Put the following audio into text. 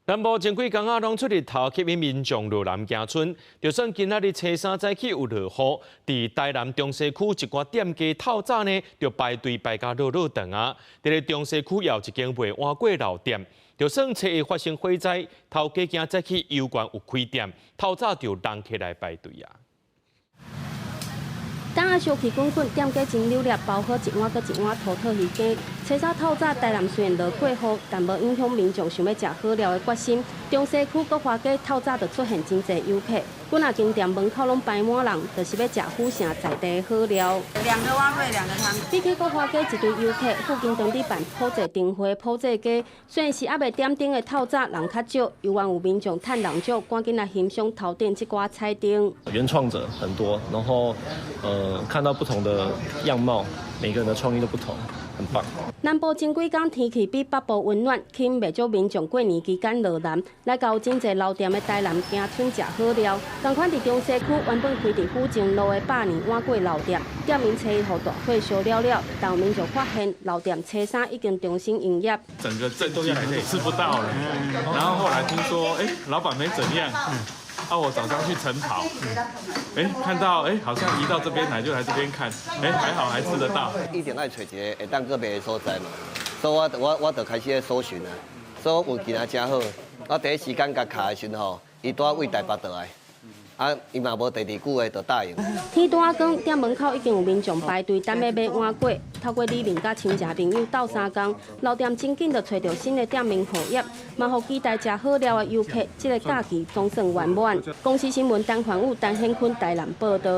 南部前几天拢出日头，吸引民众落南行村。就算今仔日初三早起有落雨，伫台南中西区一寡店家透早呢，就排队排甲落长啊。伫咧中西区有一间卖碗粿老店，就算初一发生火灾，头家惊早起油罐有开店，透早就人起来排队啊。 当下烧气滚滚，店家真热烈，包好一碗搁一碗土鱼羹。初三透早，台南虽然落过雨，但无影响民众想要吃好料的决心。中西区国华街透早就出现真侪游客，几啊间店门口拢排满人，就是要吃府城在地的好料。2个碗粿，2个汤。比起国华街一堆游客，附近当地办普济订货、普济街，虽然是还未点灯的透早人较少，犹原有民众趁人少，赶紧来欣赏头顶这寡彩灯。原创者很多，然后看到不同的样貌，每个人的创意都不同，很棒。南部前几天天气比北部温暖，吸引袂少民众过年期间落南，来到真侪老店的台南行村吃好料。同款伫中西区原本开伫府前路的百年碗粿老店，店名初一后大火烧了，但有民众发现老店初三已经重新营业。整个镇都吃不到了，然后后来听说，老板没怎样。 我早上去晨跑，看到好像移到这边来，就来这边看，还好还吃得到。一定要找一个会当个卖的所在嘛，所以我就开始咧搜寻啊，所以我运气也真好，我第一时间甲卡的时候，伊带我位台北倒来。 伊嘛无第二句话就答应。天大光，店门口已经有民众排队等要买碗粿。透过李玲甲亲戚朋友斗3工，老店真紧就找到新的店名副业，嘛互期待吃好料的游客，这个假期总算圆满。公司新闻陈焕武、陈显坤台南报道。